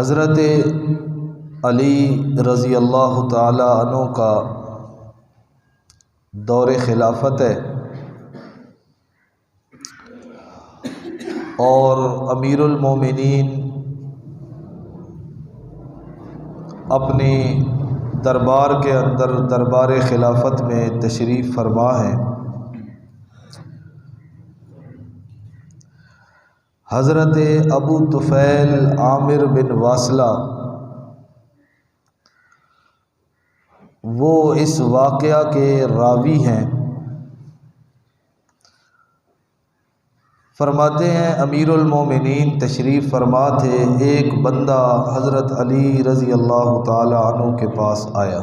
حضرت علی رضی اللہ تعالی عنہ کا دور خلافت ہے اور امیر المومنین اپنی دربار کے اندر دربار خلافت میں تشریف فرما ہیں۔ حضرت ابو طفیل عامر بن واصلہ وہ اس واقعہ کے راوی ہیں۔ فرماتے ہیں امیر المومنین تشریف فرما تھے، ایک بندہ حضرت علی رضی اللہ تعالی عنہ کے پاس آیا۔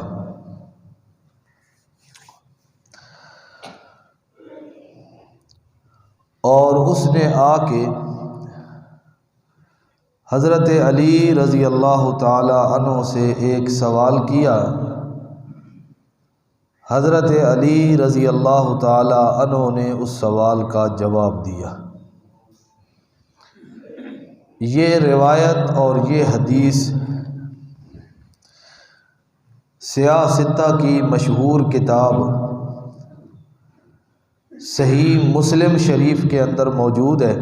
اور اس نے آ کے حضرت علی رضی اللہ تعالی عنہ سے ایک سوال کیا۔ حضرت علی رضی اللہ تعالی عنہ نے اس سوال کا جواب دیا۔ یہ روایت اور یہ حدیث سیاہ ستہ کی مشہور کتاب صحیح مسلم شریف کے اندر موجود ہے۔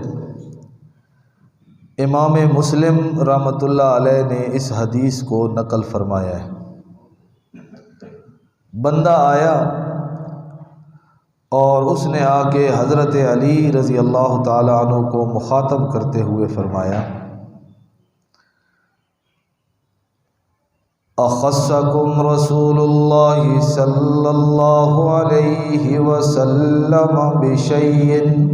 امام مسلم رحمۃ اللہ علیہ نے اس حدیث کو نقل فرمایا ہے۔ بندہ آیا اور اس نے آ کے حضرت علی رضی اللہ تعالی عنہ کو مخاطب کرتے ہوئے فرمایا، اخصکم رسول اللہ صلی اللہ علیہ وسلم بشیء۔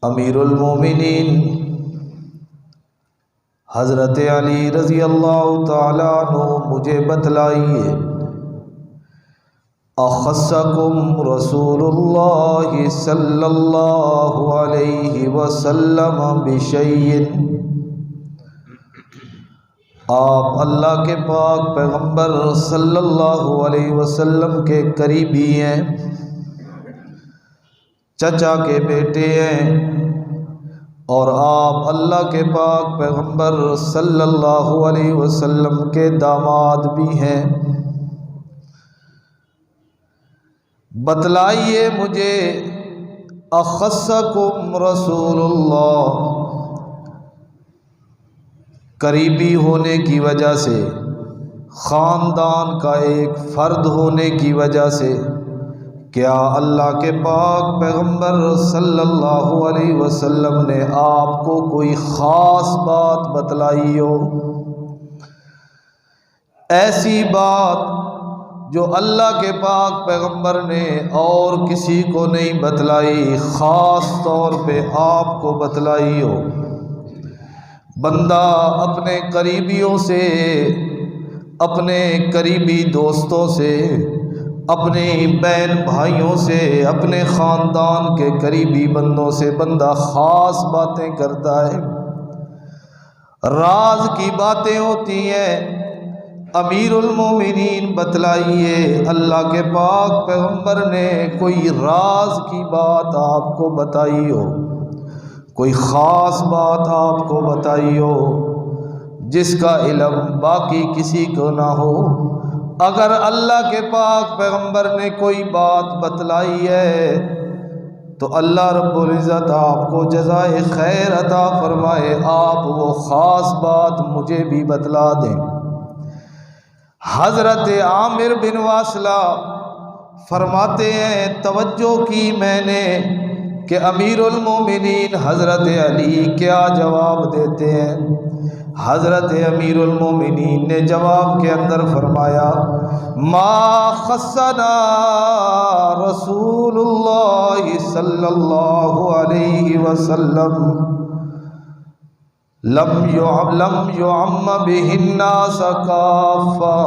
امیر المومنین حضرت علی رضی اللہ تعالی عنہ مجھے بتلائیے، اخصکم رسول اللہ صلی اللہ علیہ وسلم بشیء، آپ اللہ کے پاک پیغمبر صلی اللہ علیہ وسلم کے قریبی ہیں، چچا کے بیٹے ہیں، اور آپ اللہ کے پاک پیغمبر صلی اللہ علیہ وسلم کے داماد بھی ہیں۔ بتلائیے مجھے، اخصکم رسول اللہ، قریبی ہونے کی وجہ سے، خاندان کا ایک فرد ہونے کی وجہ سے، کیا اللہ کے پاک پیغمبر صلی اللہ علیہ وسلم نے آپ کو کوئی خاص بات بتلائی ہو، ایسی بات جو اللہ کے پاک پیغمبر نے اور کسی کو نہیں بتلائی، خاص طور پہ آپ کو بتلائی ہو؟ بندہ اپنے قریبیوں سے، اپنے قریبی دوستوں سے، اپنے بہن بھائیوں سے، اپنے خاندان کے قریبی بندوں سے بندہ خاص باتیں کرتا ہے، راز کی باتیں ہوتی ہیں۔ امیر المومنین بتلائیے، اللہ کے پاک پیغمبر نے کوئی راز کی بات آپ کو بتائی ہو، کوئی خاص بات آپ کو بتائی ہو جس کا علم باقی کسی کو نہ ہو؟ اگر اللہ کے پاک پیغمبر نے کوئی بات بتلائی ہے تو اللہ رب العزت آپ کو جزائے خیر عطا فرمائے، آپ وہ خاص بات مجھے بھی بتلا دیں۔ حضرت عامر بن واصلہ فرماتے ہیں، توجہ کی میں نے کہ امیر المومنین حضرت علی کیا جواب دیتے ہیں۔ حضرت امیر المومنین نے جواب کے اندر فرمایا، ما خصنا رسول اللہ صلی اللہ علیہ وسلم لم يعم به الناس کافہ۔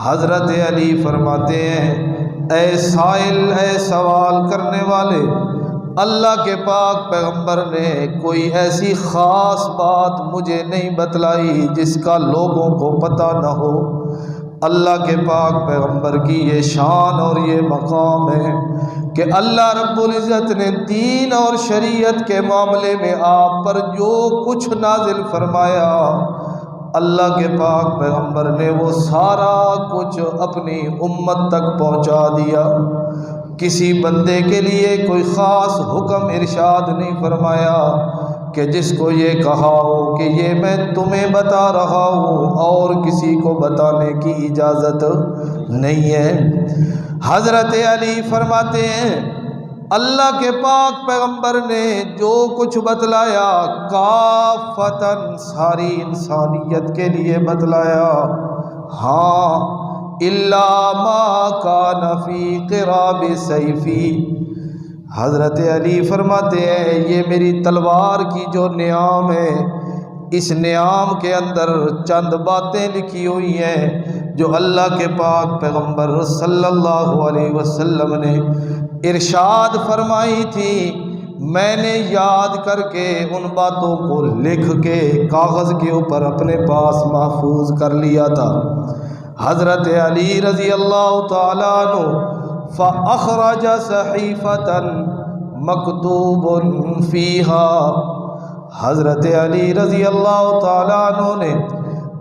حضرت علی فرماتے ہیں، اے سائل، اے سوال کرنے والے، اللہ کے پاک پیغمبر نے کوئی ایسی خاص بات مجھے نہیں بتلائی جس کا لوگوں کو پتہ نہ ہو۔ اللہ کے پاک پیغمبر کی یہ شان اور یہ مقام ہے، کہ اللہ رب العزت نے دین اور شریعت کے معاملے میں آپ پر جو کچھ نازل فرمایا، اللہ کے پاک پیغمبر نے وہ سارا کچھ اپنی امت تک پہنچا دیا۔ کسی بندے کے لیے کوئی خاص حکم ارشاد نہیں فرمایا کہ جس کو یہ کہا ہو کہ یہ میں تمہیں بتا رہا ہوں اور کسی کو بتانے کی اجازت نہیں ہے۔ حضرت علی فرماتے ہیں اللہ کے پاک پیغمبر نے جو کچھ بتلایا کافتاً ساری انسانیت کے لیے بتلایا، ہاں الا ما کان فی قراب سیفی۔ حضرت علی فرماتے ہیں یہ میری تلوار کی جو نیام ہے، اس نیام کے اندر چند باتیں لکھی ہوئی ہیں جو اللہ کے پاک پیغمبر صلی اللہ علیہ وسلم نے ارشاد فرمائی تھی، میں نے یاد کر کے ان باتوں کو لکھ کے کاغذ کے اوپر اپنے پاس محفوظ کر لیا تھا۔ حضرت علی رضی اللہ تعالیٰ عنہ فأخرج صحیفة مکتوب فیہا، حضرت علی رضی اللہ تعالیٰ عنہ نے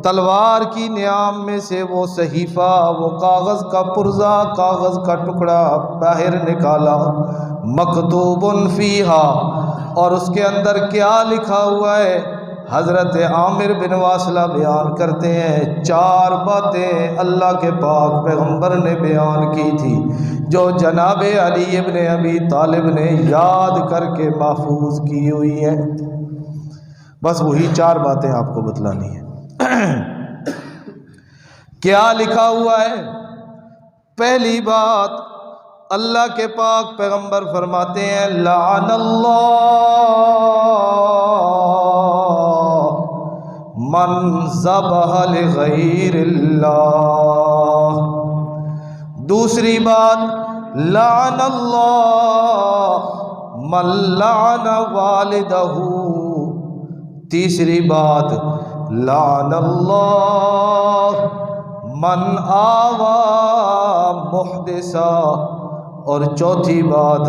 تلوار کی نیام میں سے وہ صحیفہ، وہ کاغذ کا پرزہ، کاغذ کا ٹکڑا باہر نکالا، مکتوب فیہا، اور اس کے اندر کیا لکھا ہوا ہے؟ حضرت عامر بن واصلہ بیان کرتے ہیں 4 باتیں اللہ کے پاک پیغمبر نے بیان کی تھی جو جناب علی ابن ابی طالب نے یاد کر کے محفوظ کی ہوئی ہیں۔ بس وہی 4 باتیں آپ کو بتلانی ہیں۔ کیا لکھا ہوا ہے؟ پہلی بات اللہ کے پاک پیغمبر فرماتے ہیں لعن اللہ من ذبح لغیر اللہ۔ دوسری بات لعن اللہ من لعن والدہ۔ تیسری بات لعن اللہ من آوى محدثا، اور چوتھی بات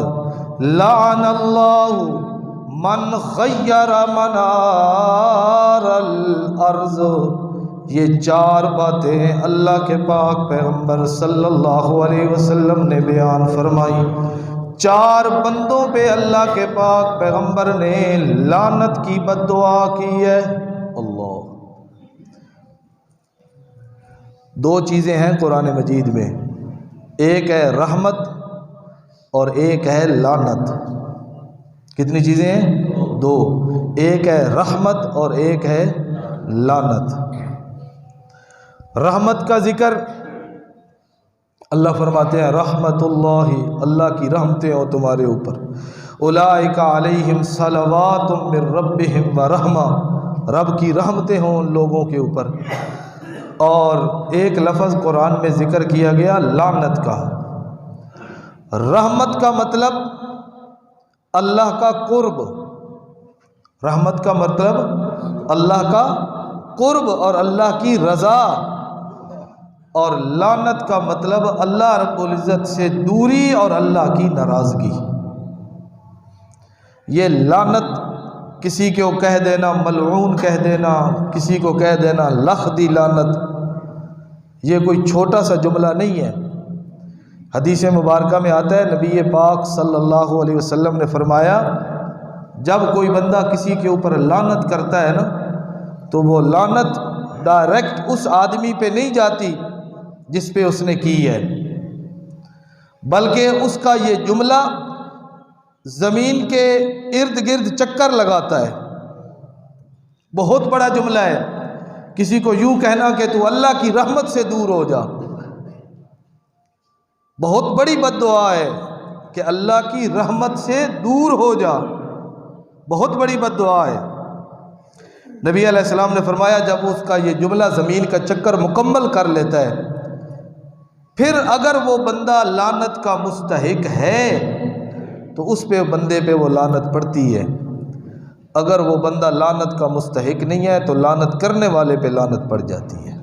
لعن اللہ من غیر منار الارض۔ یہ 4 باتیں اللہ کے پاک پیغمبر صلی اللہ علیہ وسلم نے بیان فرمائی۔ 4 بندوں پہ اللہ کے پاک پیغمبر نے لعنت کی بد دعا کی ہے۔ اللہ، 2 چیزیں ہیں قرآن مجید میں، ایک ہے رحمت اور ایک ہے لعنت۔ کتنی چیزیں ہیں؟ 2، ایک ہے رحمت اور ایک ہے لعنت۔ رحمت کا ذکر اللہ فرماتے ہیں رحمت اللہ، اللہ کی رحمتیں ہوں تمہارے اوپر، اولئک علیہم صلوات من ربہم ورحمہ، رب کی رحمتیں ہوں ان لوگوں کے اوپر۔ اور ایک لفظ قرآن میں ذکر کیا گیا لعنت کا۔ رحمت کا مطلب اللہ کا قرب، رحمت کا مطلب اللہ کا قرب اور اللہ کی رضا، اور لعنت کا مطلب اللہ رب العزت سے دوری اور اللہ کی ناراضگی۔ یہ لعنت کسی کو کہہ دینا ملعون کہہ دینا، کسی کو کہہ دینا لخ دی لعنت، یہ کوئی چھوٹا سا جملہ نہیں ہے۔ حدیث مبارکہ میں آتا ہے نبی پاک صلی اللہ علیہ وسلم نے فرمایا جب کوئی بندہ کسی کے اوپر لعنت کرتا ہے نا تو وہ لعنت ڈائریکٹ اس آدمی پہ نہیں جاتی جس پہ اس نے کی ہے، بلکہ اس کا یہ جملہ زمین کے ارد گرد چکر لگاتا ہے۔ بہت بڑا جملہ ہے، کسی کو یوں کہنا کہ تو اللہ کی رحمت سے دور ہو جا، بہت بڑی بد دعا ہے کہ اللہ کی رحمت سے دور ہو جا، بہت بڑی بد دعا ہے۔ نبی علیہ السلام نے فرمایا جب اس کا یہ جملہ زمین کا چکر مکمل کر لیتا ہے، پھر اگر وہ بندہ لعنت کا مستحق ہے تو اس پہ بندے پہ وہ لعنت پڑتی ہے، اگر وہ بندہ لعنت کا مستحق نہیں ہے تو لعنت کرنے والے پہ لعنت پڑ جاتی ہے۔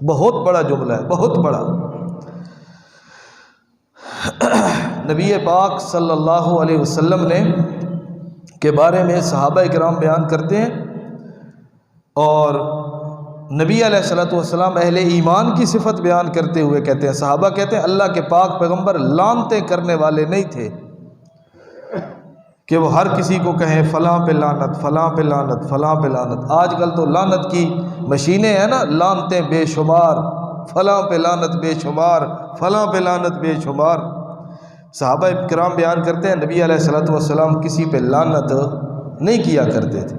بہت بڑا جملہ ہے، بہت بڑا۔ نبی پاک صلی اللہ علیہ وسلم نے کے بارے میں صحابہ کرام بیان کرتے ہیں، اور نبی علیہ الصلوۃ والسلام اہل ایمان کی صفت بیان کرتے ہوئے کہتے ہیں، صحابہ کہتے ہیں اللہ کے پاک پیغمبر لعنتیں کرنے والے نہیں تھے کہ وہ ہر کسی کو کہیں فلاں پہ لعنت، فلاں پہ لعنت، فلاں پہ لعنت۔ آج کل تو لعنت کی مشینیں ہیں نا، لعنتیں بے شمار، فلاں پہ لعنت بے شمار، فلاں پہ لعنت بے شمار۔ صحابہ کرام بیان کرتے ہیں نبی علیہ الصلوۃ والسلام کسی پہ لعنت نہیں کیا کرتے تھے،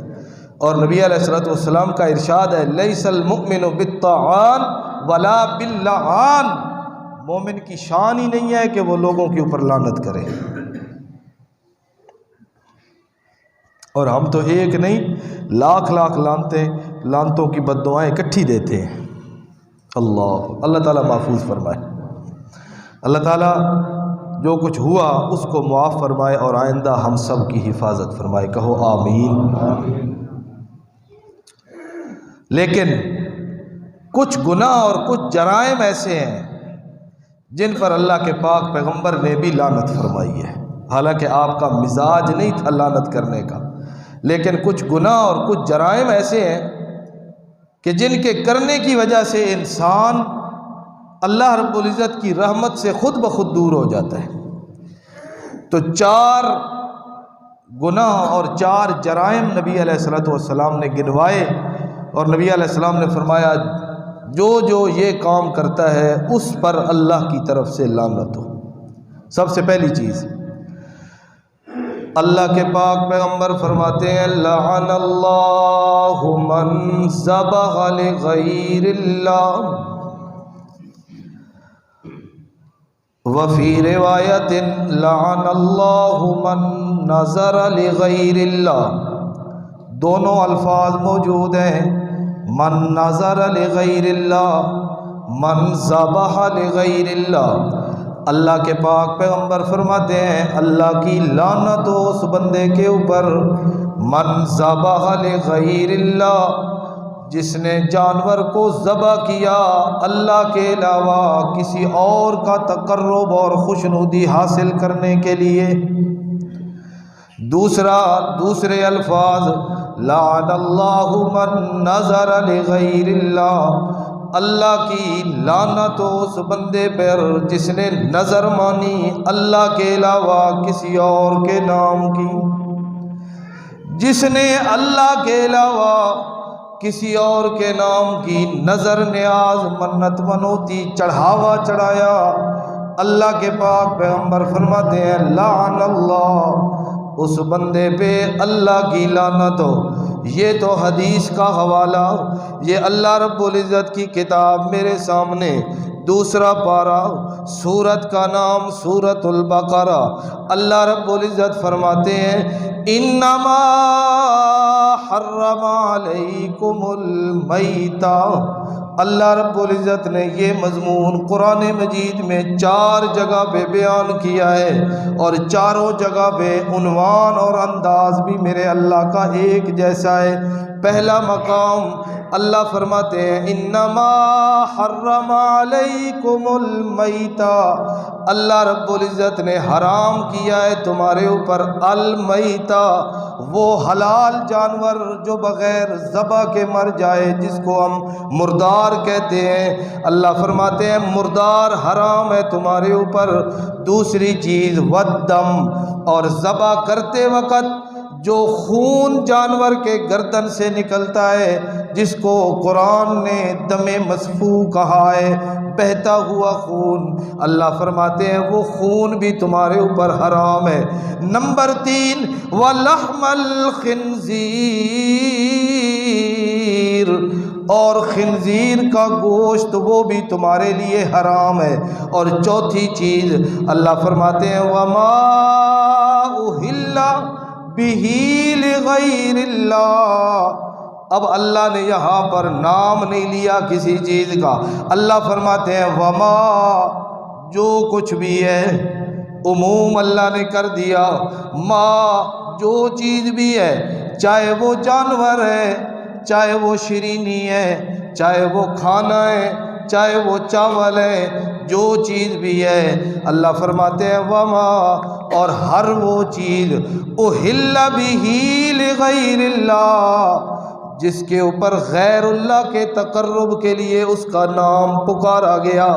اور نبی علیہ الصلوۃ والسلام کا ارشاد ہے لیس المؤمن بالطعان ولا باللعان، مومن کی شان ہی نہیں ہے کہ وہ لوگوں کے اوپر لعنت کرے۔ اور ہم تو ایک نہیں لاکھ لاکھ لعنتوں کی بد دعائیں اکٹھی دیتے ہیں۔ اللہ تعالیٰ محفوظ فرمائے، اللہ تعالیٰ جو کچھ ہوا اس کو معاف فرمائے اور آئندہ ہم سب کی حفاظت فرمائے، کہو آمین۔ لیکن کچھ گناہ اور کچھ جرائم ایسے ہیں جن پر اللہ کے پاک پیغمبر نے بھی لعنت فرمائی ہے، حالانکہ آپ کا مزاج نہیں تھا لعنت کرنے کا، لیکن کچھ گناہ اور کچھ جرائم ایسے ہیں کہ جن کے کرنے کی وجہ سے انسان اللہ رب العزت کی رحمت سے خود بخود دور ہو جاتا ہے۔ تو 4 گناہ اور 4 جرائم نبی علیہ الصلوۃ والسلام نے گنوائے، اور نبی علیہ السلام نے فرمایا جو یہ کام کرتا ہے اس پر اللہ کی طرف سے لعنت ہو۔ سب سے پہلی چیز، اللہ کے پاک پیغمبر فرماتے ہیں لعن اللہ من ذبح لغیر اللہ، وفی روایت لعن اللہ من نظر لغیر اللہ، دونوں الفاظ موجود ہیں، من نظر لغیر اللہ، من ذبح لغیر اللہ۔ اللہ کے پاک پیغمبر فرماتے ہیں اللہ کی لعنت ہو اس بندے کے اوپر من ذبح لغیر اللہ، جس نے جانور کو ذبح کیا اللہ کے علاوہ کسی اور کا تقرب اور خوشنودی حاصل کرنے کے لیے۔ دوسرے الفاظ لعن اللہ من نظر لغیر اللہ، اللہ کی لعنت ہو اس بندے پر جس نے نظر مانی اللہ کے علاوہ کسی اور کے نام کی، جس نے اللہ کے علاوہ کسی اور کے نام کی نظر نیاز منت منوتی چڑھاوا چڑھایا۔ اللہ کے پاک پیغمبر فرماتے ہیں لعن اللہ، اس بندے پہ اللہ کی لعنت ہو۔ یہ تو حدیث کا حوالہ، یہ اللہ رب العزت کی کتاب میرے سامنے، 2 پارہ، سورت کا نام سورۃ البقرہ۔ اللہ رب العزت فرماتے ہیں انما حرم علیکم المیتہ، اللہ رب العزت نے یہ مضمون قرآن مجید میں 4 جگہ پہ بیان کیا ہے، اور چاروں جگہ پہ عنوان اور انداز بھی میرے اللہ کا ایک جیسا ہے۔ پہلا مقام اللہ فرماتے ہیں انما حرم علیکم المیتہ، اللہ رب العزت نے حرام کیا ہے تمہارے اوپر المیتہ، وہ حلال جانور جو بغیر ذبح کے مر جائے جس کو ہم مردار کہتے ہیں، اللہ فرماتے ہیں مردار حرام ہے تمہارے اوپر۔ دوسری چیز والدم، اور ذبح کرتے وقت جو خون جانور کے گردن سے نکلتا ہے جس کو قرآن نے دم مسفوح کہا ہے، بہتا ہوا خون، اللہ فرماتے ہیں وہ خون بھی تمہارے اوپر حرام ہے۔ نمبر 3 وَلَحْمَ الْخِنْزِيرِ، اور خنزیر کا گوشت وہ بھی تمہارے لیے حرام ہے۔ اور چوتھی چیز اللہ فرماتے ہیں وَمَا أُهِلَّ بِهِ لِغَيْرِ اللَّهِ، اب اللہ نے یہاں پر نام نہیں لیا کسی چیز کا، اللہ فرماتے ہیں وما، جو کچھ بھی ہے عموم اللہ نے کر دیا، ما جو چیز بھی ہے، چاہے وہ جانور ہے، چاہے وہ شرینی ہے، چاہے وہ کھانا ہے، چاہے وہ چاول ہے، جو چیز بھی ہے، اللہ فرماتے ہیں وما، اور ہر وہ چیز اہل بہ لغیر اللہ، جس کے اوپر غیر اللہ کے تقرب کے لیے اس کا نام پکارا گیا،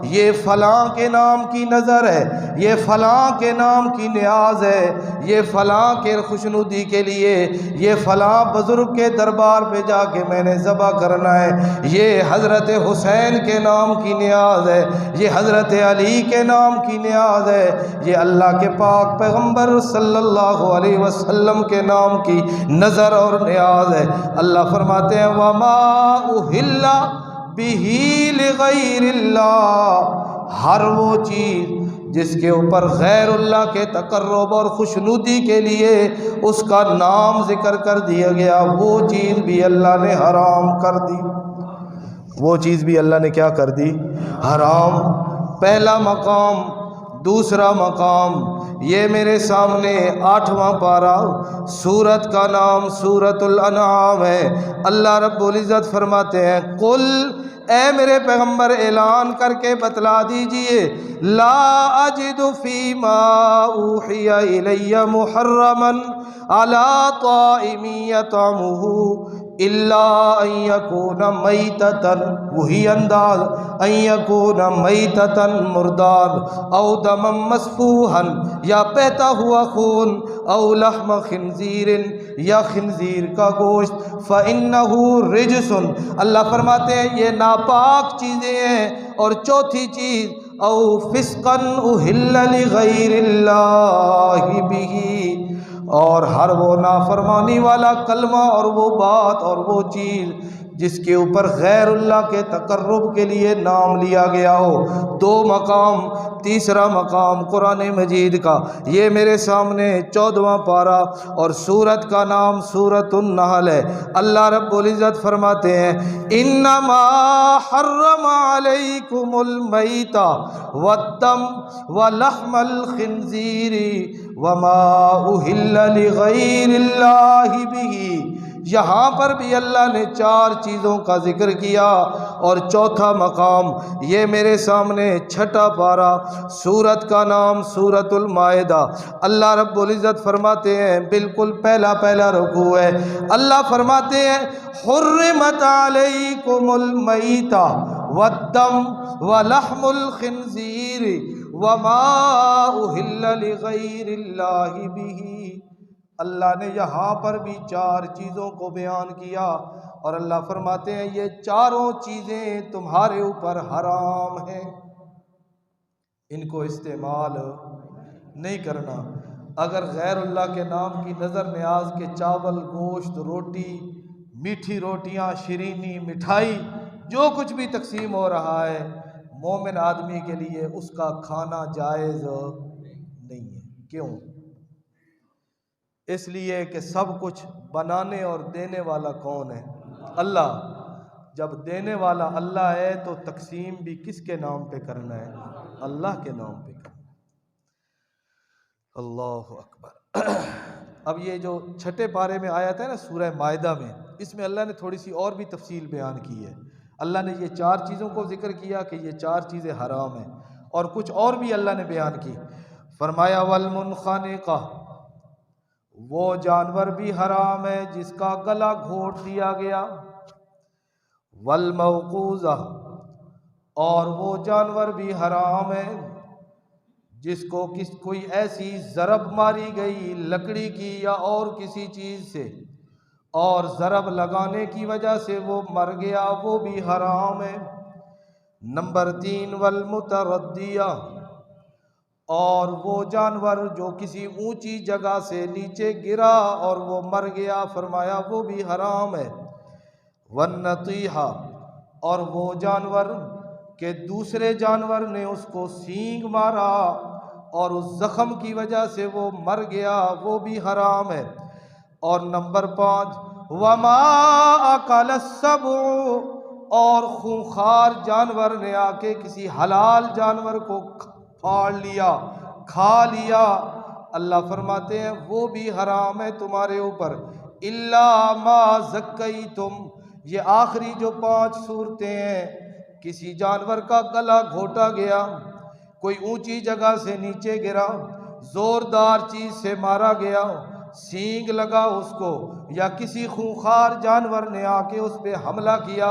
یہ فلاں کے نام کی نظر ہے، یہ فلاں کے نام کی نیاز ہے، یہ فلاں کے خوشنودی کے لیے، یہ فلاں بزرگ کے دربار پہ جا کے میں نے ذبح کرنا ہے، یہ حضرت حسین کے نام کی نیاز ہے، یہ حضرت علی کے نام کی نیاز ہے، یہ اللہ کے پاک پیغمبر صلی اللہ علیہ وسلم کے نام کی نظر اور نیاز ہے۔ اللہ فرماتے ہیں وما اہل بہ لغیر اللہ، ہر وہ چیز جس کے اوپر غیر اللہ کے تقرب اور خوشنودی کے لیے اس کا نام ذکر کر دیا گیا، وہ چیز بھی اللہ نے حرام کر دی، وہ چیز بھی اللہ نے کیا کر دی؟ حرام۔ پہلا مقام۔ دوسرا مقام، یہ میرے سامنے 8واں پارہ، سورت کا نام سورۃ الانعام ہے۔ اللہ رب العزت فرماتے ہیں قل، اے میرے پیغمبر اعلان کر کے بتلا دیجئے، لا اجد فیما اوحی الی محرما علی طاعم یطعمہ الا ان یکون میتۃ، وہی انداز، ان یکون میتۃ مردار او دما مسفوحا، یا بہتا ہوا خون، او لحم خنزیر، یا خنزیر کا گوشت، فإنہ رجس، اللہ فرماتے ہیں یہ ناپاک چیزیں ہیں۔ اور چوتھی چیز، او فسقا اہل لغیر اللہ بہ، اور ہر وہ نافرمانی والا کلمہ اور وہ بات اور وہ چیز جس کے اوپر غیر اللہ کے تقرب کے لیے نام لیا گیا ہو۔ دو مقام۔ تیسرا مقام قرآن مجید کا، یہ میرے سامنے 14واں پارہ اور سورت کا نام سورۃ النحل ہے۔ اللہ رب العزت فرماتے ہیں انما حرم علیکم المیت والدم ولحم الخنزیر وما اہل لغیر اللہ بہ، یہاں پر بھی اللہ نے 4 چیزوں کا ذکر کیا۔ اور چوتھا مقام، یہ میرے سامنے 6واں پارہ، سورت کا نام سورۃ المائدہ۔ اللہ رب العزت فرماتے ہیں، بالکل پہلا رکوع ہے، اللہ فرماتے ہیں حرمت علیکم المیت والدم ولحم الخنزیر وما اہل لغیر اللہ بہ۔ اللہ نے یہاں پر بھی 4 چیزوں کو بیان کیا، اور اللہ فرماتے ہیں یہ چاروں چیزیں تمہارے اوپر حرام ہیں، ان کو استعمال نہیں کرنا۔ اگر غیر اللہ کے نام کی نظر نیاز کے چاول، گوشت، روٹی، میٹھی روٹیاں، شیرینی، مٹھائی، جو کچھ بھی تقسیم ہو رہا ہے، مومن آدمی کے لیے اس کا کھانا جائز نہیں ہے۔ کیوں؟ اس لیے کہ سب کچھ بنانے اور دینے والا کون ہے؟ اللہ۔ جب دینے والا اللہ ہے تو تقسیم بھی کس کے نام پہ کرنا ہے؟ اللہ کے نام پہ کرنا ہے۔ اللہ اکبر۔ اب یہ جو 6 پارے میں آیت ہے نا سورہ مائدہ میں، اس میں اللہ نے تھوڑی سی اور بھی تفصیل بیان کی ہے۔ اللہ نے یہ 4 چیزوں کو ذکر کیا کہ یہ 4 چیزیں حرام ہیں، اور کچھ اور بھی اللہ نے بیان کی۔ فرمایا والمنخنقہ، وہ جانور بھی حرام ہے جس کا گلا گھونٹ دیا گیا، والموقوذہ، اور وہ جانور بھی حرام ہے جس کو کوئی ایسی ضرب ماری گئی لکڑی کی یا اور کسی چیز سے، اور ضرب لگانے کی وجہ سے وہ مر گیا، وہ بھی حرام ہے۔ نمبر 3 والمتردیہ، اور وہ جانور جو کسی اونچی جگہ سے نیچے گرا اور وہ مر گیا، فرمایا وہ بھی حرام ہے۔ والنطیحہ، اور وہ جانور کہ دوسرے جانور نے اس کو سینگ مارا اور اس زخم کی وجہ سے وہ مر گیا، وہ بھی حرام ہے۔ اور نمبر 5 وما اکل السبع، اور خونخوار جانور نے آ کے کسی حلال جانور کو پھاڑ لیا، کھا لیا، اللہ فرماتے ہیں وہ بھی حرام ہے تمہارے اوپر۔ الا ما زکیتم، یہ آخری جو 5 صورتیں ہیں کسی جانور کا گلا گھوٹا گیا، کوئی اونچی جگہ سے نیچے گرا، زوردار چیز سے مارا گیا، سینگ لگا اس کو، یا کسی خونخوار جانور نے آ کے اس پہ حملہ کیا،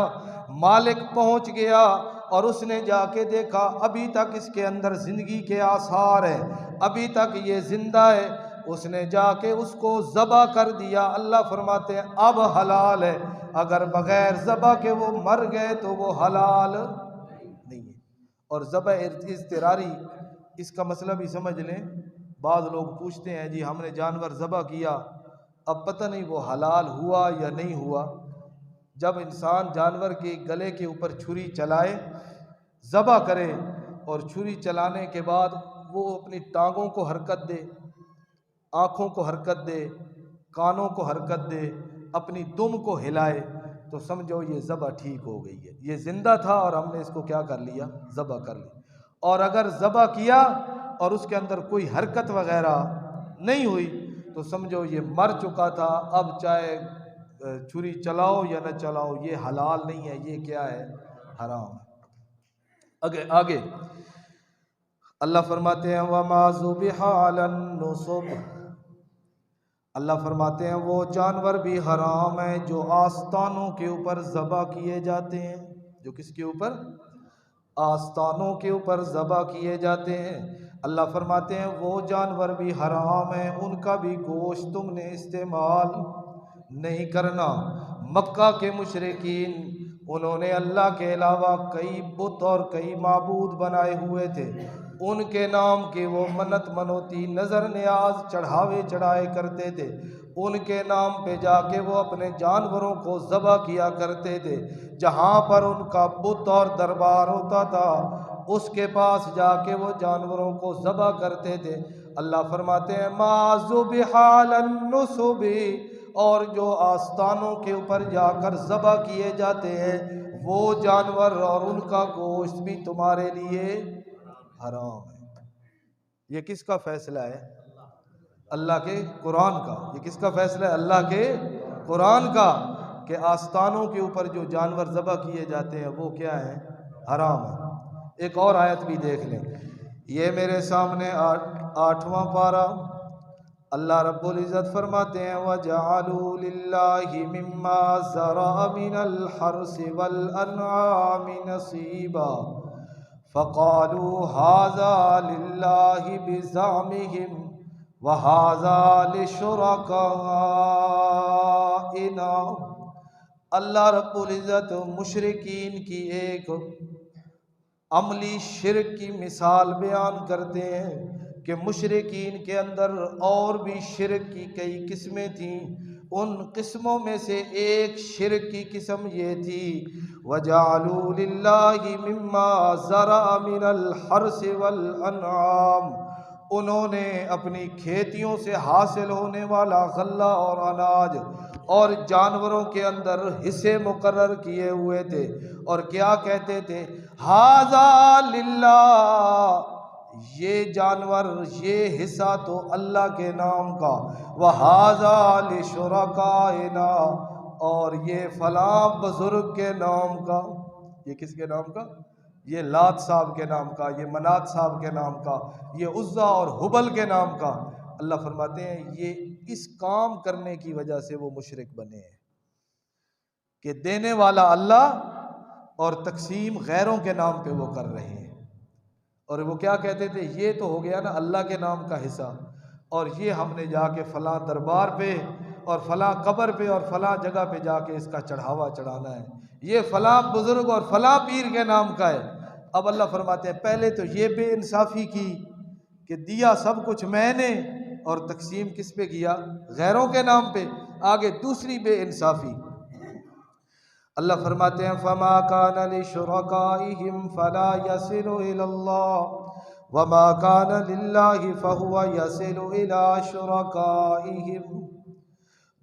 مالک پہنچ گیا اور اس نے جا کے دیکھا ابھی تک اس کے اندر زندگی کے آثار ہیں، ابھی تک یہ زندہ ہے، اس نے جا کے اس کو ذبح کر دیا، اللہ فرماتے ہیں اب حلال ہے، اگر بغیر ذبح کے وہ مر گئے تو وہ حلال نہیں ہے۔ اور ذبح اضطراری، اس کا مسئلہ بھی سمجھ لیں۔ بعض لوگ پوچھتے ہیں جی ہم نے جانور ذبح کیا، اب پتہ نہیں وہ حلال ہوا یا نہیں ہوا۔ جب انسان جانور کے گلے کے اوپر چھری چلائے، ذبح کرے، اور چھری چلانے کے بعد وہ اپنی ٹانگوں کو حرکت دے، آنکھوں کو حرکت دے، کانوں کو حرکت دے، اپنی دم کو ہلائے، تو سمجھو یہ ذبح ٹھیک ہو گئی ہے، یہ زندہ تھا اور ہم نے اس کو کیا کر لیا، ذبح کر لیا۔ اور اگر ذبح کیا اور اس کے اندر کوئی حرکت وغیرہ نہیں ہوئی تو سمجھو یہ مر چکا تھا، اب چاہے چھری چلاؤ یا نہ چلاؤ یہ حلال نہیں ہے، یہ کیا ہے، حرام ہے۔ آگے اللہ فرماتے ہیں وَمَا ذُبِحَ عَلَى النُّصُبِ، اللہ فرماتے ہیں وہ جانور بھی حرام ہیں جو آستانوں کے اوپر ذبح کیے جاتے ہیں، جو کس کے اوپر، آستانوں کے اوپر ذبح کیے جاتے ہیں۔ اللہ فرماتے ہیں وہ جانور بھی حرام ہیں، ان کا بھی گوشت تم نے استعمال نہیں کرنا۔ مکہ کے مشرکین انہوں نے اللہ کے علاوہ کئی بت اور کئی معبود بنائے ہوئے تھے، ان کے نام کے وہ منت منوتی، نظر نیاز، چڑھاوے چڑھائے کرتے تھے، ان کے نام پہ جا کے وہ اپنے جانوروں کو ذبح کیا کرتے تھے۔ جہاں پر ان کا بت اور دربار ہوتا تھا اس کے پاس جا کے وہ جانوروں کو ذبح کرتے تھے۔ اللہ فرماتے ہیں ما ذبح علی النصب، اور جو آستانوں کے اوپر جا کر ذبح کیے جاتے ہیں وہ جانور اور ان کا گوشت بھی تمہارے لیے حرام ہے۔ یہ کس کا فیصلہ ہے؟ اللہ کے قرآن کا۔ یہ کس کا فیصلہ ہے؟ اللہ کے قرآن کا، کہ آستانوں کے اوپر جو جانور ذبح کیے جاتے ہیں وہ کیا ہیں؟ حرام ہے۔ ایک اور آیت بھی دیکھ لیں، یہ میرے سامنے 8واں پارہ، اللہ رب العزت فرماتے ہیں وَجَعَلُوا لِلَّهِ مِمَّا زَرَعَ مِنَ الْحَرْثِ وَالْأَنْعَامِ نَصِيبًا فَقَالُوا هَذَا لِلَّهِ بِزَعْمِهِمْ وَهَذَا لِشُرَكَائِنَا۔ اللہ رب العزت مشرکین کی ایک عملی شرک کی مثال بیان کرتے ہیں کہ مشرکین کے اندر اور بھی شرک کی کئی قسمیں تھیں، ان قسموں میں سے ایک شرک کی قسم یہ تھی وَجَعَلُوا لِلَّهِ مِمَّا زَرَعَ مِنَ الْحَرْثِ وَالْأَنْعَامِ، انہوں نے اپنی کھیتیوں سے حاصل ہونے والا غلہ اور اناج اور جانوروں کے اندر حصے مقرر کیے ہوئے تھے، اور کیا کہتے تھے ہَذَا لِلَّهِ، یہ جانور، یہ حصہ تو اللہ کے نام کا، وَهَذَا لِشُرَكَائِنَا، اور یہ فلاں بزرگ کے نام کا۔ یہ کس کے نام کا؟ یہ لات صاحب کے نام کا، یہ منات صاحب کے نام کا، یہ عزا اور حبل کے نام کا۔ اللہ فرماتے ہیں یہ اس کام کرنے کی وجہ سے وہ مشرک بنے ہیں کہ دینے والا اللہ اور تقسیم غیروں کے نام پہ وہ کر رہے ہیں۔ اور وہ کیا کہتے تھے، یہ تو ہو گیا نا اللہ کے نام کا حصہ، اور یہ ہم نے جا کے فلاں دربار پہ اور فلاں قبر پہ اور فلاں جگہ پہ جا کے اس کا چڑھاوا چڑھانا ہے، یہ فلاں بزرگ اور فلاں پیر کے نام کا ہے۔ اب اللہ فرماتے ہیں پہلے تو یہ بے انصافی کی کہ دیا سب کچھ میں نے اور تقسیم کس پہ کیا؟ غیروں کے نام پہ۔ آگے دوسری بے انصافی، اللہ فرماتے ہیں فَمَا كَانَ لِشُرَكَائِهِمْ فَلَا يَصِلُ إِلَى اللَّهِ وَمَا كَانَ لِلَّهِ فَهُوَ يَصِلُ إِلَى شُرَكَائِهِمْ،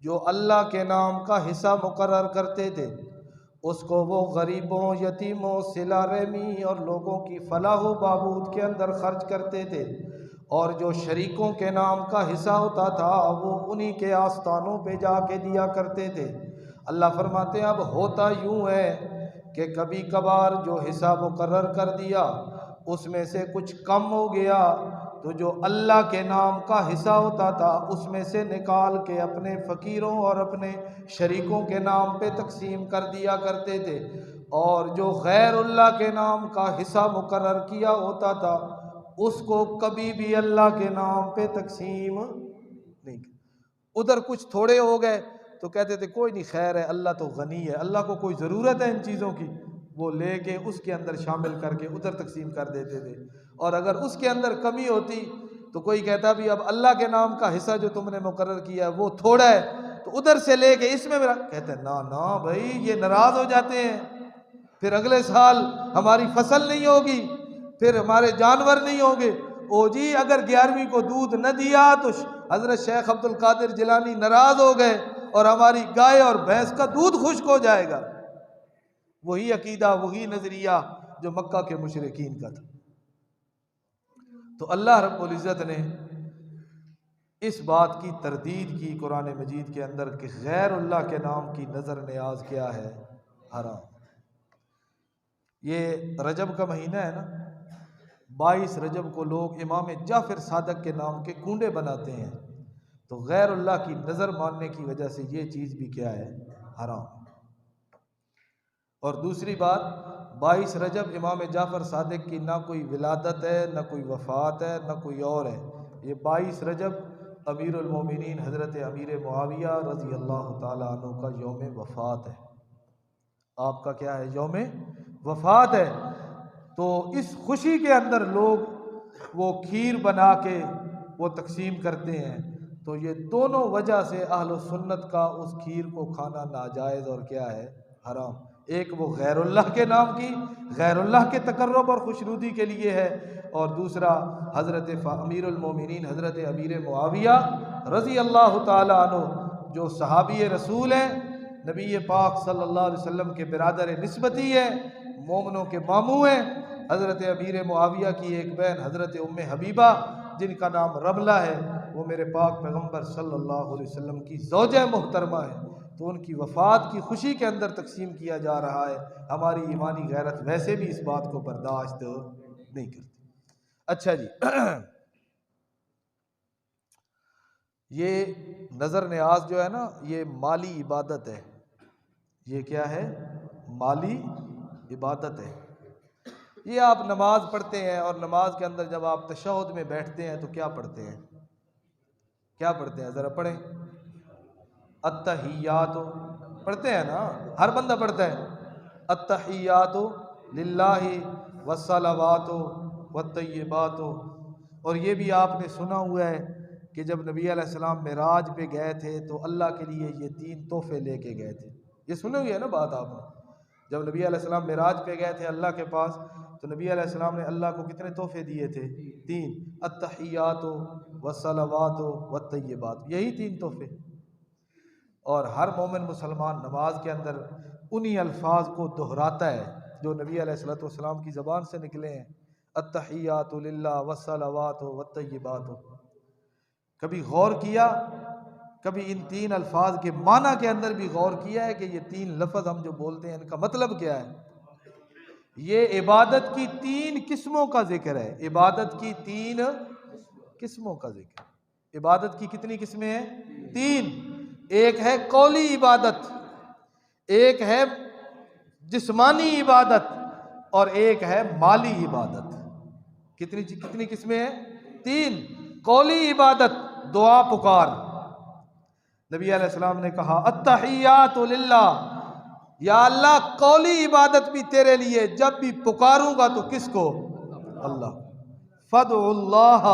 جو اللہ کے نام کا حصہ مقرر کرتے تھے اس کو وہ غریبوں، یتیموں، صلہ رحمی اور لوگوں کی فلاح و بہبود کے اندر خرچ کرتے تھے، اور جو شریکوں کے نام کا حصہ ہوتا تھا وہ انہی کے آستانوں پہ جا کے دیا کرتے تھے۔ اللہ فرماتے ہیں اب ہوتا یوں ہے کہ کبھی کبھار جو حصہ مقرر کر دیا اس میں سے کچھ کم ہو گیا تو جو اللہ کے نام کا حصہ ہوتا تھا اس میں سے نکال کے اپنے فقیروں اور اپنے شریکوں کے نام پہ تقسیم کر دیا کرتے تھے، اور جو غیر اللہ کے نام کا حصہ مقرر کیا ہوتا تھا اس کو کبھی بھی اللہ کے نام پہ تقسیم نہیں کرتے۔ ادھر کچھ تھوڑے ہو گئے تو کہتے تھے کوئی نہیں، خیر ہے، اللہ تو غنی ہے، اللہ کو کوئی ضرورت ہے ان چیزوں کی، وہ لے کے اس کے اندر شامل کر کے ادھر تقسیم کر دیتے تھے۔ اور اگر اس کے اندر کمی ہوتی تو کوئی کہتا بھی اب اللہ کے نام کا حصہ جو تم نے مقرر کیا ہے وہ تھوڑا ہے تو ادھر سے لے کے اس میں میرا، کہتے ہیں نا نا بھائی، یہ ناراض ہو جاتے ہیں، پھر اگلے سال ہماری فصل نہیں ہوگی، پھر ہمارے جانور نہیں ہوں گے۔ او جی اگر 11ویں کو دودھ نہ دیا تو حضرت شیخ عبد القادر جیلانی ناراض ہو گئے اور ہماری گائے اور بھینس کا دودھ خشک ہو جائے گا۔ وہی عقیدہ، وہی نظریہ جو مکہ کے مشرکین کا تھا۔ تو اللہ رب العزت نے اس بات کی تردید کی قرآن مجید کے اندر کہ غیر اللہ کے نام کی نظر نیاز کیا ہے؟ حرام۔ یہ رجب کا مہینہ ہے نا، 22 رجب کو لوگ امام جعفر صادق کے نام کے کنڈے بناتے ہیں، تو غیر اللہ کی نظر ماننے کی وجہ سے یہ چیز بھی کیا ہے؟ حرام۔ اور دوسری بات، 22 رجب امام جعفر صادق کی نہ کوئی ولادت ہے، نہ کوئی وفات ہے، نہ کوئی اور ہے۔ یہ 22 رجب امیر المومنین حضرت امیر معاویہ رضی اللہ تعالیٰ عنہ کا یوم وفات ہے۔ آپ کا کیا ہے؟ یوم وفات ہے۔ تو اس خوشی کے اندر لوگ وہ کھیر بنا کے وہ تقسیم کرتے ہیں، تو یہ دونوں وجہ سے اہل سنت کا اس کھیر کو کھانا ناجائز اور کیا ہے؟ حرام۔ ایک وہ غیر اللہ کے نام کی، غیر اللہ کے تقرب اور خوشنودی کے لیے ہے، اور دوسرا حضرت امیر المومنین حضرت امیر معاویہ رضی اللہ تعالی عنہ جو صحابی رسول ہیں، نبی پاک صلی اللہ علیہ وسلم کے برادر نسبتی ہیں، مومنوں کے ماموں ہیں۔ حضرت امیر معاویہ کی ایک بہن حضرت ام حبیبہ جن کا نام رملہ ہے، وہ میرے پاک پیغمبر صلی اللہ علیہ وسلم کی زوجہ محترمہ ہے، تو ان کی وفات کی خوشی کے اندر تقسیم کیا جا رہا ہے۔ ہماری ایمانی غیرت ویسے بھی اس بات کو برداشت نہیں کرتی۔ اچھا جی، یہ نظر نیاز جو ہے نا، یہ مالی عبادت ہے۔ یہ کیا ہے؟ مالی عبادت ہے۔ یہ آپ نماز پڑھتے ہیں، اور نماز کے اندر جب آپ تشہد میں بیٹھتے ہیں تو کیا پڑھتے ہیں؟ کیا پڑھتے ہیں؟ ذرا پڑھیں۔ التحیات پڑھتے ہیں نا، ہر بندہ پڑھتا ہے۔ التحیات للہ والصلوات والطیبات۔ اور یہ بھی آپ نے سنا ہوا ہے کہ جب نبی علیہ السلام معراج پہ گئے تھے تو اللہ کے لیے یہ 3 تحفے لے کے گئے تھے۔ یہ سنے ہوئی ہے نا بات آپ نے؟ جب نبی علیہ السلام معراج پہ گئے تھے اللہ کے پاس، تو نبی علیہ السلام نے اللہ کو کتنے تحفے دیے تھے؟ 3، التحیات والصلوات والطیبات، یہی 3 تحفے۔ اور ہر مومن مسلمان نماز کے اندر انہی الفاظ کو دہراتا ہے جو نبی علیہ الصلوۃ والسلام کی زبان سے نکلے ہیں، التحیات للہ والصلوات والطیبات۔ کبھی غور کیا، کبھی ان 3 الفاظ کے معنی کے اندر بھی غور کیا ہے کہ یہ 3 لفظ ہم جو بولتے ہیں ان کا مطلب کیا ہے؟ یہ عبادت کی 3 قسموں کا ذکر ہے۔ عبادت کی 3 قسموں کا ذکر ہے۔ عبادت کی کتنی قسمیں ہیں؟ 3۔ ایک ہے قولی عبادت، ایک ہے جسمانی عبادت، اور ایک ہے مالی عبادت۔ کتنی قسمیں ہیں؟ 3۔ قولی عبادت، دعا پکار، نبی علیہ السلام نے کہا التحیات للہ، یا اللہ قولی عبادت بھی تیرے لیے، جب بھی پکاروں گا تو کس کو؟ اللہ۔ فادعوا اللہ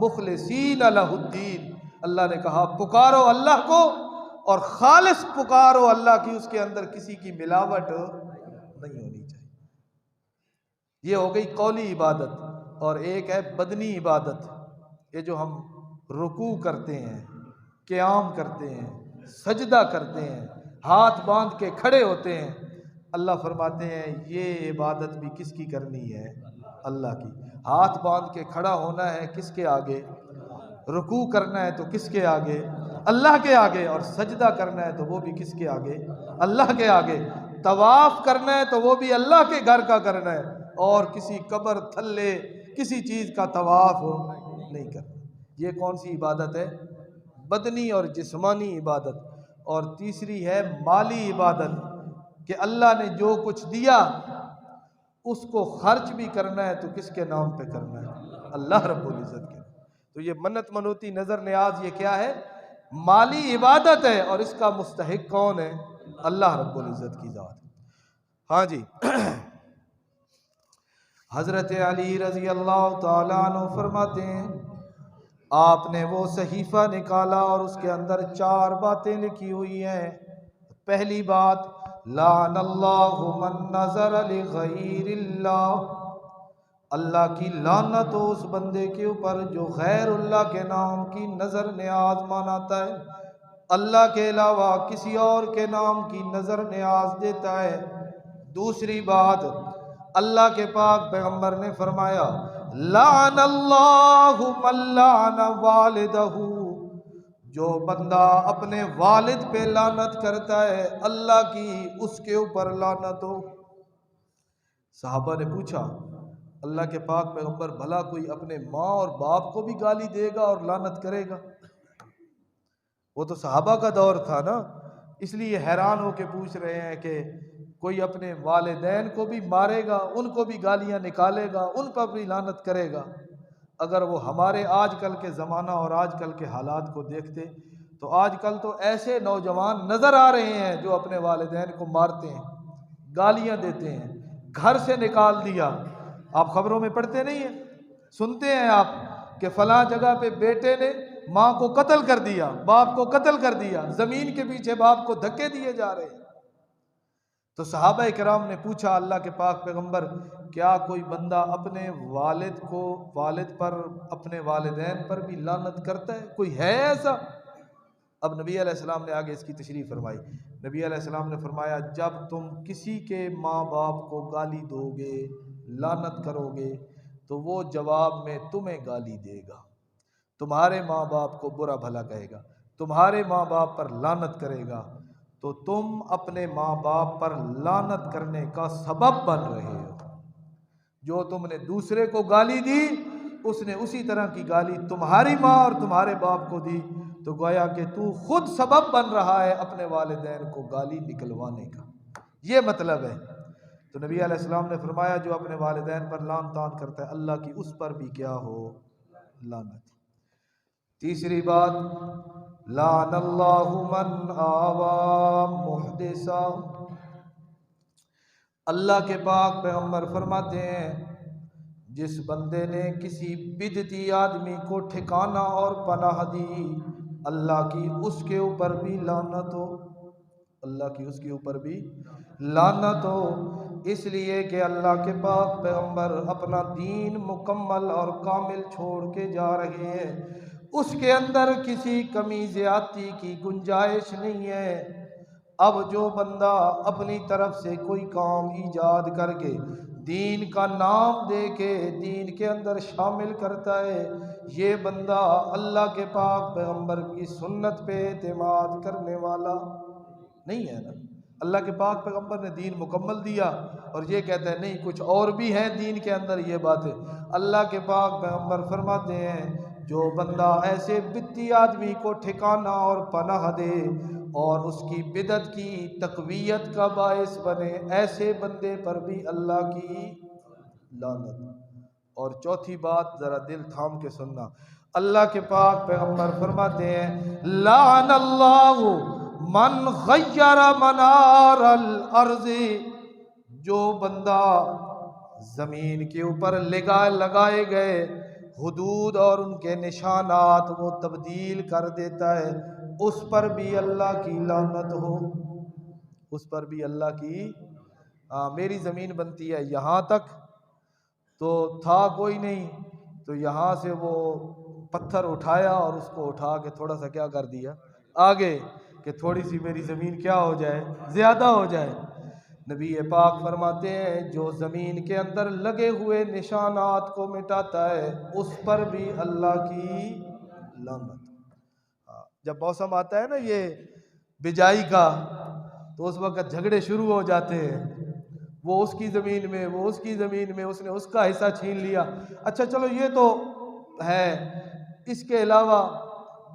مخلصین لہ الدین، اللہ نے کہا پکارو اللہ کو اور خالص پکارو اللہ کی، اس کے اندر کسی کی ملاوٹ نہیں ہونی چاہیے۔ یہ ہو گئی قولی عبادت۔ اور ایک ہے بدنی عبادت، یہ جو ہم رکوع کرتے ہیں، قیام کرتے ہیں، سجدہ کرتے ہیں، ہاتھ باندھ کے کھڑے ہوتے ہیں، اللہ فرماتے ہیں یہ عبادت بھی کس کی کرنی ہے؟ اللہ کی۔ ہاتھ باندھ کے کھڑا ہونا ہے کس کے آگے؟ رکوع کرنا ہے تو کس کے آگے؟ اللہ کے آگے۔ اور سجدہ کرنا ہے تو وہ بھی کس کے آگے؟ اللہ کے آگے۔ طواف کرنا ہے تو وہ بھی اللہ کے گھر کا کرنا ہے، اور کسی قبر تھلے کسی چیز کا طواف نہیں کرنا۔ یہ کون سی عبادت ہے؟ بدنی اور جسمانی عبادت۔ اور تیسری ہے مالی عبادت، کہ اللہ نے جو کچھ دیا اس کو خرچ بھی کرنا ہے تو کس کے نام پہ کرنا ہے؟ اللہ رب العزت کے۔ تو یہ منت منوتی نظر نیاز یہ کیا ہے؟ مالی عبادت ہے، اور اس کا مستحق کون ہے؟ اللہ رب العزت کی ذات۔ ہاں جی، حضرت علی رضی اللہ تعالیٰ عنہ فرماتے ہیں آپ نے وہ صحیفہ نکالا اور اس کے اندر 4 باتیں لکھی ہوئی ہیں۔ پہلی بات، لعن اللہ من نظر لغیر اللہ، اللہ کی لعنت ہو اس بندے کے اوپر جو غیر اللہ کے نام کی نظر نیاز مناتا ہے، اللہ کے علاوہ کسی اور کے نام کی نظر نیاز دیتا ہے۔ دوسری بات، اللہ کے پاک پیغمبر نے فرمایا لعن اللہ من لعن والدہ، جو بندہ اپنے والد پہ لعنت کرتا ہے اللہ کی اس کے اوپر لعنت ہو۔ صحابہ نے پوچھا اللہ کے پاک پیغمبر بھلا کوئی اپنے ماں اور باپ کو بھی گالی دے گا اور لعنت کرے گا؟ وہ تو صحابہ کا دور تھا نا، اس لیے حیران ہو کے پوچھ رہے ہیں کہ کوئی اپنے والدین کو بھی مارے گا، ان کو بھی گالیاں نکالے گا، ان پر بھی لعنت کرے گا؟ اگر وہ ہمارے آج کل کے زمانہ اور آج کل کے حالات کو دیکھتے تو آج کل تو ایسے نوجوان نظر آ رہے ہیں جو اپنے والدین کو مارتے ہیں، گالیاں دیتے ہیں، گھر سے نکال دیا۔ آپ خبروں میں پڑھتے نہیں ہیں، سنتے ہیں آپ کہ فلاں جگہ پہ بیٹے نے ماں کو قتل کر دیا، باپ کو قتل کر دیا، زمین کے پیچھے باپ کو دھکے دیے جا رہے ہیں۔ تو صحابہ کرام نے پوچھا اللہ کے پاک پیغمبر کیا کوئی بندہ اپنے والد پر اپنے والدین پر بھی لعنت کرتا ہے؟ کوئی ہے ایسا؟ اب نبی علیہ السلام نے آگے اس کی تشریح فرمائی۔ نبی علیہ السلام نے فرمایا جب تم کسی کے ماں باپ کو گالی دو گے، لعنت کرو گے، تو وہ جواب میں تمہیں گالی دے گا، تمہارے ماں باپ کو برا بھلا کہے گا، تمہارے ماں باپ پر لعنت کرے گا، تو تم اپنے ماں باپ پر لعنت کرنے کا سبب بن رہے ہو۔ جو تم نے دوسرے کو گالی دی اس نے اسی طرح کی گالی تمہاری ماں اور تمہارے باپ کو دی، تو گویا کہ تو خود سبب بن رہا ہے اپنے والدین کو گالی نکلوانے کا۔ یہ مطلب ہے۔ تو نبی علیہ السلام نے فرمایا جو اپنے والدین پر لعن طعن کرتا ہے اللہ کی اس پر بھی کیا ہو؟ لعنت۔ تیسری بات، لعن اللہ من آوى محدثا، اللہ کے پاک پیغمبر فرماتے ہیں جس بندے نے کسی بدعتی آدمی کو ٹھکانہ اور پناہ دی اللہ کی اس کے اوپر بھی لعنت ہو، اللہ کی اس کے اوپر بھی لعنت ہو۔ اس لیے کہ اللہ کے پاک پیغمبر اپنا دین مکمل اور کامل چھوڑ کے جا رہے ہیں، اس کے اندر کسی کمی زیادتی کی گنجائش نہیں ہے۔ اب جو بندہ اپنی طرف سے کوئی کام ایجاد کر کے دین کا نام دے کے دین کے اندر شامل کرتا ہے، یہ بندہ اللہ کے پاک پیغمبر کی سنت پہ اعتماد کرنے والا نہیں ہے نا۔ اللہ کے پاک پیغمبر نے دین مکمل دیا اور یہ کہتا ہے نہیں کچھ اور بھی ہے دین کے اندر، یہ باتیں اللہ کے پاک پیغمبر فرماتے ہیں جو بندہ ایسے بدعتی آدمی کو ٹھکانہ اور پناہ دے اور اس کی بدعت کی تقویت کا باعث بنے، ایسے بندے پر بھی اللہ کی لعنت۔ اور چوتھی بات ذرا دل تھام کے سننا، اللہ کے پاک پیغمبر فرماتے ہیں لعن اللہ من غیر منار الارض، جو بندہ زمین کے اوپر لگائے گئے حدود اور ان کے نشانات وہ تبدیل کر دیتا ہے، اس پر بھی اللہ کی لعنت ہو، اس پر بھی اللہ کی۔ میری زمین بنتی ہے یہاں تک تو تھا کوئی نہیں، تو یہاں سے وہ پتھر اٹھایا اور اس کو اٹھا کے تھوڑا سا کیا کر دیا آگے کہ تھوڑی سی میری زمین کیا ہو جائے، زیادہ ہو جائے۔ نبی پاک فرماتے ہیں جو زمین کے اندر لگے ہوئے نشانات کو مٹاتا ہے اس پر بھی اللہ کی لعنت۔ جب موسم آتا ہے نا یہ بجائی کا تو اس وقت جھگڑے شروع ہو جاتے ہیں، وہ اس کی زمین میں، وہ اس کی زمین میں، اس نے اس کا حصہ چھین لیا۔ اچھا چلو یہ تو ہے، اس کے علاوہ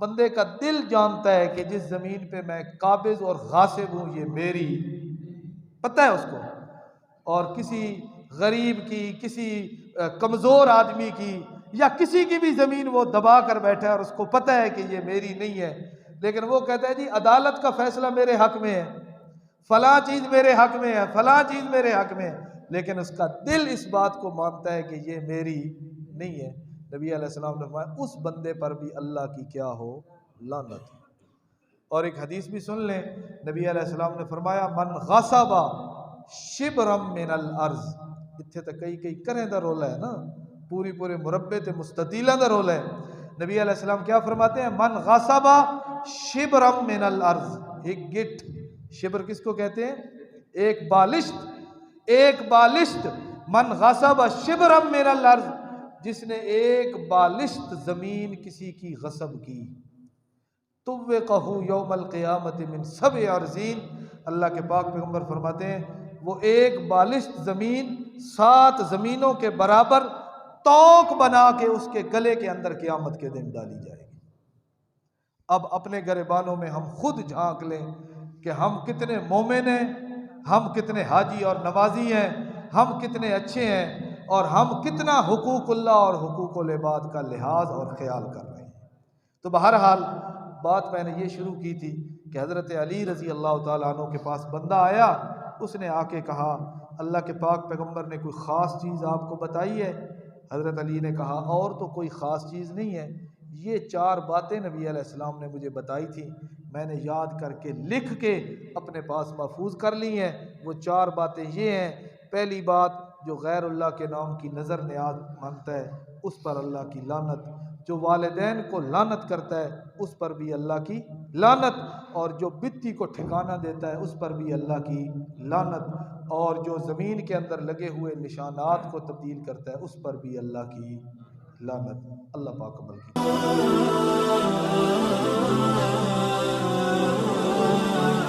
بندے کا دل جانتا ہے کہ جس زمین پہ میں قابض اور غاصب ہوں یہ میری، پتہ ہے اس کو، اور کسی غریب کی، کسی کمزور آدمی کی یا کسی کی بھی زمین وہ دبا کر بیٹھا ہے اور اس کو پتہ ہے کہ یہ میری نہیں ہے، لیکن وہ کہتا ہے جی عدالت کا فیصلہ میرے حق میں ہے، فلاں چیز میرے حق میں ہے، فلاں چیز میرے حق میں ہے، لیکن اس کا دل اس بات کو مانتا ہے کہ یہ میری نہیں ہے۔ نبی علیہ السلام نے فرمایا اس بندے پر بھی اللہ کی کیا ہو؟ لعنت۔ اور ایک حدیث بھی سن لیں، نبی علیہ السلام نے فرمایا من غصب شبرا من الارض، اتھے تک کئی کریں دا رول ہے نا، پورے مربع تے مستطیلہ دا رول ہے۔ نبی علیہ السلام کیا فرماتے ہیں؟ من غصب شبرا من الارض، ایک گٹ، شبر کس کو کہتے ہیں؟ ایک بالشت، من غصب شبرا من الارض، جس نے ایک بالشت زمین کسی کی غصب کی، طوقہ یوم القیامت من 7 ارضین، اللہ کے پاک پیغمبر فرماتے ہیں وہ ایک بالشت زمین 7 زمینوں کے برابر توق بنا کے اس کے گلے کے اندر قیامت کے دن ڈالی جائے گی۔ اب اپنے گریبانوں میں ہم خود جھانک لیں کہ ہم کتنے مومن ہیں، ہم کتنے حاجی اور نمازی ہیں، ہم کتنے اچھے ہیں، اور ہم کتنا حقوق اللہ اور حقوق العباد کا لحاظ اور خیال کر رہے ہیں۔ تو بہرحال بات میں نے یہ شروع کی تھی کہ حضرت علی رضی اللہ تعالیٰ عنہ کے پاس بندہ آیا، اس نے آ کے کہا اللہ کے پاک پیغمبر نے کوئی خاص چیز آپ کو بتائی ہے؟ حضرت علی نے کہا اور تو کوئی خاص چیز نہیں ہے، یہ 4 باتیں نبی علیہ السلام نے مجھے بتائی تھی، میں نے یاد کر کے لکھ کے اپنے پاس محفوظ کر لی ہیں۔ وہ 4 باتیں یہ ہیں، پہلی بات جو غیر اللہ کے نام کی نظر نیاز مانگتا ہے اس پر اللہ کی لعنت، جو والدین کو لعنت کرتا ہے اس پر بھی اللہ کی لعنت، اور جو بتی کو ٹھکانہ دیتا ہے اس پر بھی اللہ کی لعنت، اور جو زمین کے اندر لگے ہوئے نشانات کو تبدیل کرتا ہے اس پر بھی اللہ کی لعنت۔ اللہ پاک عمل کی